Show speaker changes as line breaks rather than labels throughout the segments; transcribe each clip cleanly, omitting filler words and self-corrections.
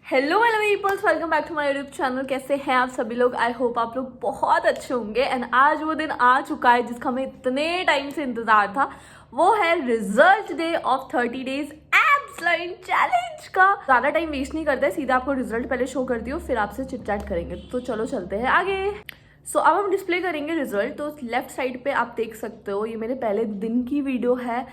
Hello hello peoples, welcome back to my YouTube channel. कैसे हैं आप सभी लोग? आई होप आप लोग बहुत अच्छे होंगे। एंड आज वो दिन आ चुका है जिसका हमें इतने टाइम से इंतजार था। वो है result day of 30 days abs line challenge का। ज़्यादा टाइम वेस्ट नहीं करते, सीधा आपको रिजल्ट पहले शो करती हूँ, फिर आपसे चिट चैट करेंगे। तो चलो चलते हैं आगे। अब हम डिस्प्ले करेंगे रिजल्ट। तो लेफ्ट साइड पे आप देख सकते हो, ये मेरे पहले दिन की वीडियो है।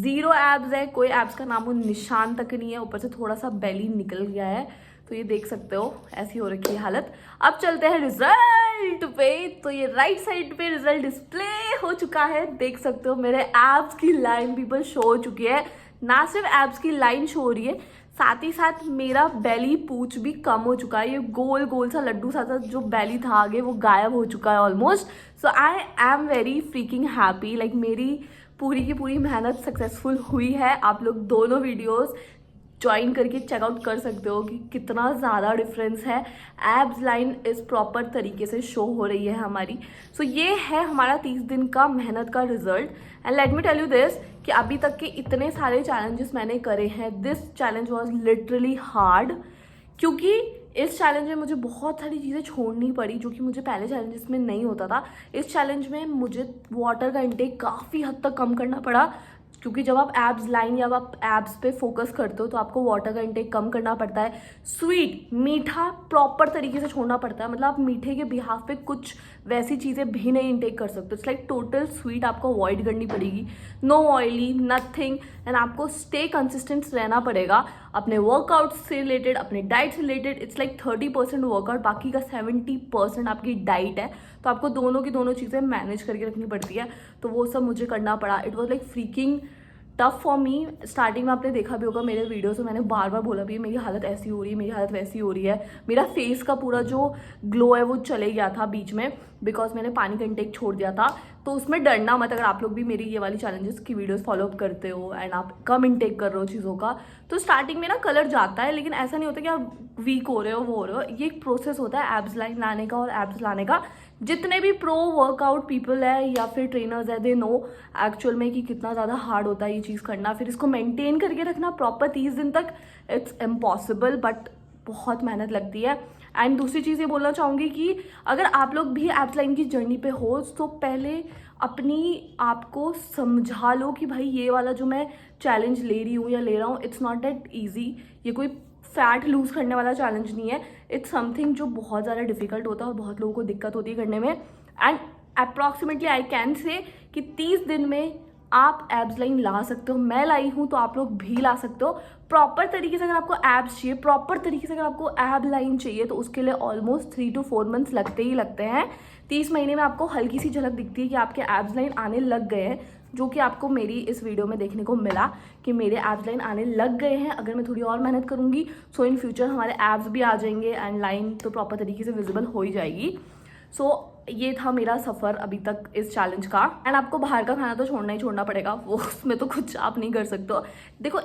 0 एब्स है, कोई एब्स का नामो निशान तक नहीं है, ऊपर से थोड़ा सा बेली निकल गया है। तो ये देख सकते हो, ऐसी हो रखी है हालत। अब चलते हैं रिजल्ट पे। तो ये राइट साइड पे रिजल्ट डिस्प्ले हो चुका है, देख सकते हो। मेरे एब्स की लाइन पीपल शो हो चुकी है। ना सिर्फ एब्स की लाइन शो हो रही है, साथ ही साथ मेरा बेली पूछ भी कम हो चुका है। ये गोल गोल सा लड्डू सा जो बेली था आगे, वो गायब हो चुका है almost. So I am very freaking happy. Like मेरी पूरी की पूरी मेहनत सक्सेसफुल हुई है। आप लोग दोनों वीडियोस ज्वाइन करके चेकआउट कर सकते हो कि कितना ज़्यादा डिफरेंस है। एब्स लाइन इस प्रॉपर तरीके से शो हो रही है हमारी। सो ये है हमारा 30 दिन का मेहनत का result. And let me tell you this कि अभी तक के इतने सारे चैलेंजेस मैंने करे हैं, this challenge was literally hard. क्योंकि इस चैलेंज में मुझे बहुत सारी चीज़ें छोड़नी पड़ी जो कि मुझे पहले चैलेंजेस में नहीं होता था। इस चैलेंज में मुझे वाटर का इंटेक काफ़ी हद तक कम करना पड़ा, क्योंकि जब आप एब्स लाइन या आप एब्स पे फोकस करते हो तो आपको वाटर का इंटेक कम करना पड़ता है। स्वीट मीठा प्रॉपर तरीके से छोड़ना पड़ता है। मतलब आप मीठे के बिहाफ पे कुछ वैसी चीज़ें भी नहीं इंटेक कर सकते। इट्स लाइक टोटल स्वीट आपको अवॉइड करनी पड़ेगी। No oily nothing. एंड आपको स्टे कंसिस्टेंट रहना पड़ेगा अपने वर्कआउट से रिलेटेड, अपने डाइट से रिलेटेड। इट्स लाइक 30% वर्कआउट, बाकी का 70% आपकी डाइट है। तो आपको दोनों की दोनों चीज़ें मैनेज करके रखनी पड़ती है। तो वो सब मुझे करना पड़ा। It was like freaking tough for me. Starting में आपने देखा भी होगा मेरे वीडियो से, मैंने बार बार बोला भी है मेरी हालत ऐसी हो रही है, मेरी हालत वैसी हो रही है। मेरा फेस का पूरा जो ग्लो है वो चले गया था बीच में, बिकॉज मैंने पानी का इंटेक छोड़ दिया था। तो उसमें डरना मत, अगर आप लोग भी मेरी ये वाली चैलेंजेस की वीडियोस फॉलो अप करते हो एंड आप कम इंटेक कर रहे हो चीज़ों का, तो स्टार्टिंग में ना कलर जाता है, लेकिन ऐसा नहीं होता कि आप वीक हो रहे हो वो हो रहे हो। ये एक प्रोसेस होता है एब्स लाइन लाने का और एब्स लाने का। जितने भी प्रो वर्कआउट पीपल है या फिर ट्रेनर्स है, दे नो एक्चुअल में कि कितना ज़्यादा हार्ड होता है ये चीज़ करना, फिर इसको मेंटेन करके रखना प्रॉपर 30 दिन तक। इट्स इम्पॉसिबल, बट बहुत मेहनत लगती है। एंड दूसरी चीज़ ये बोलना चाहूँगी कि अगर आप लोग भी एब्स लाइन की जर्नी पे हो तो पहले अपनी आप को समझा लो कि भाई ये वाला जो मैं चैलेंज ले रही हूँ या ले रहा हूँ, इट्स नॉट दैट ईजी। ये कोई फैट लूज करने वाला चैलेंज नहीं है। इट्स समथिंग जो बहुत ज़्यादा डिफिकल्ट होता है और बहुत लोगों को दिक्कत होती है करने में। And approximately I can say कि 30 दिन में आप एब्स लाइन ला सकते हो। मैं लाई हूँ तो आप लोग भी ला सकते हो। प्रॉपर तरीके से अगर आपको एब्स चाहिए, प्रॉपर तरीके से अगर आपको एब लाइन चाहिए, तो उसके लिए ऑलमोस्ट 3 to 4 मंथ्स लगते ही लगते हैं। 30 महीने में आपको हल्की सी झलक दिखती है कि आपके एब्स लाइन आने लग गए हैं, जो कि आपको मेरी इस वीडियो में देखने को मिला कि मेरे एब्स लाइन आने लग गए हैं। अगर मैं थोड़ी और मेहनत करूंगी सो इन फ्यूचर हमारे एब्स भी आ जाएंगे एंड लाइन तो प्रॉपर तरीके से विजिबल हो ही जाएगी। ये था मेरा सफ़र अभी तक इस चैलेंज का। एंड आपको बाहर का खाना तो छोड़ना ही छोड़ना पड़ेगा, वो उसमें तो कुछ आप नहीं कर सकते हो। देखो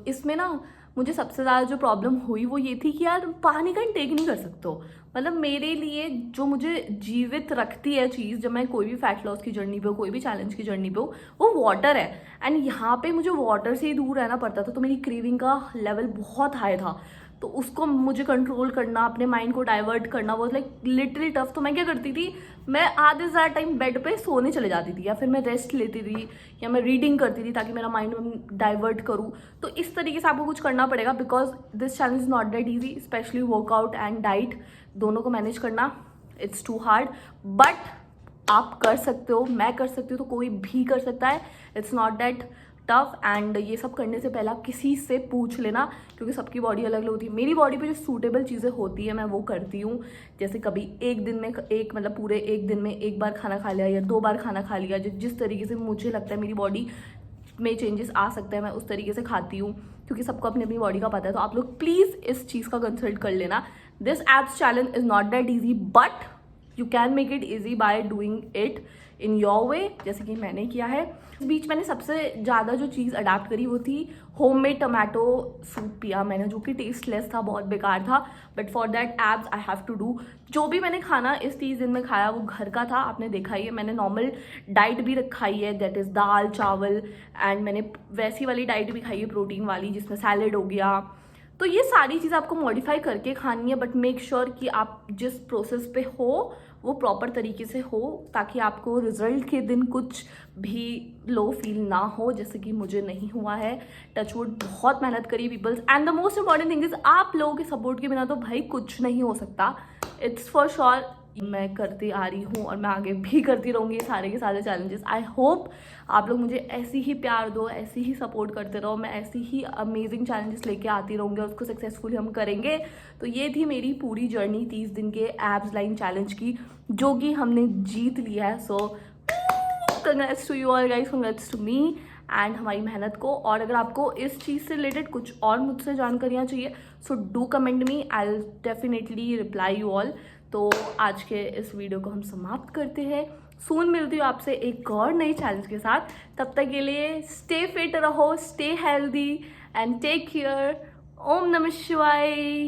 इसमें ना मुझे सबसे ज़्यादा जो प्रॉब्लम हुई वो ये थी कि यार पानी का इंटेक नहीं कर सकते हो। मतलब मेरे लिए जो मुझे जीवित रखती है चीज़, जब मैं कोई भी फैट लॉस की जर्नी पे हो, कोई भी चैलेंज की जर्नी पे हो, वो वाटर है। एंड यहाँ पे मुझे वाटर से ही दूर रहना पड़ता था, तो मेरी क्रेविंग का लेवल बहुत हाई था। तो उसको मुझे कंट्रोल करना, अपने माइंड को डाइवर्ट करना वो लाइक लिटरली टफ। तो मैं क्या करती थी, मैं आधे से ज़्यादा टाइम बेड पे सोने चले जाती थी, या फिर मैं रेस्ट लेती थी, या मैं रीडिंग करती थी ताकि मेरा माइंड डाइवर्ट करूँ। तो इस तरीके से आपको कुछ करना पड़ेगा, because this challenge is not that easy. Specially workout and diet दोनों को मैनेज करना, इट्स टू हार्ड। बट आप कर सकते हो, मैं कर सकती हूँ, तो कोई भी कर सकता है। It's not that tough. And ये सब करने से पहले आप किसी से पूछ लेना, क्योंकि सबकी बॉडी अलग अलग होती है। मेरी बॉडी पे जो सूटेबल चीज़ें होती है मैं वो करती हूँ। जैसे कभी एक दिन में मतलब पूरे एक दिन में एक बार खाना खा लिया या 2 बार खाना खा लिया, जिस तरीके से मुझे लगता है मेरी बॉडी में चेंजेस आ सकते हैं, मैं उस तरीके से खाती हूँ, क्योंकि सबको अपनी अपनी बॉडी का पता है। तो आप लोग प्लीज़ इस चीज़ का कंसल्ट कर लेना। This abs challenge is not that easy, but you can make it easy by doing it in your way, जैसे कि मैंने किया है। इस बीच मैंने सबसे ज़्यादा जो चीज़ अडाप्ट करी वो थी होममेड टमाटो सूप पिया मैंने, जो कि टेस्टलेस था, बहुत बेकार था। But for that abs I have to do. जो भी मैंने खाना इस 30 दिन में खाया वो घर का था, आपने देखा ही है। मैंने नॉर्मल डाइट भी रखाई है, दैट इज़ दाल चावल। एंड मैंने वैसी वाली डाइट भी खाई है प्रोटीन वाली, जिसमें सैलेड हो गया, तो ये सारी चीज़ आपको मॉडिफाई करके खानी है, बट मेक श्योर कि आप जिस प्रोसेस पे हो वो प्रॉपर तरीके से हो, ताकि आपको रिजल्ट के दिन कुछ भी लो फील ना हो, जैसे कि मुझे नहीं हुआ है। टचवुड बहुत मेहनत करी peoples, and the most important thing is आप लोगों के सपोर्ट के बिना तो भाई कुछ नहीं हो सकता। इट्स फॉर श्योर मैं करती आ रही हूँ और मैं आगे भी करती रहूँगी सारे के सारे चैलेंजेस। आई होप आप लोग मुझे ऐसी ही प्यार दो, ऐसी ही सपोर्ट करते रहो, मैं ऐसी ही अमेजिंग चैलेंजेस लेके आती रहूँगी और उसको सक्सेसफुली हम करेंगे। तो ये थी मेरी पूरी जर्नी 30 दिन के एब्स लाइन चैलेंज की, जो कि हमने जीत लिया है। So congrats to you all guys, congrats to me and हमारी मेहनत को। और अगर आपको इस चीज़ से रिलेटेड कुछ और मुझसे जानकारियाँ चाहिए, so do comment me, I will definitely reply you all. तो आज के इस वीडियो को हम समाप्त करते हैं। सून मिलती हूँ आपसे एक और नई चैलेंज के साथ। तब तक के लिए स्टे फिट रहो, stay healthy and take care. ओम नमः शिवाय।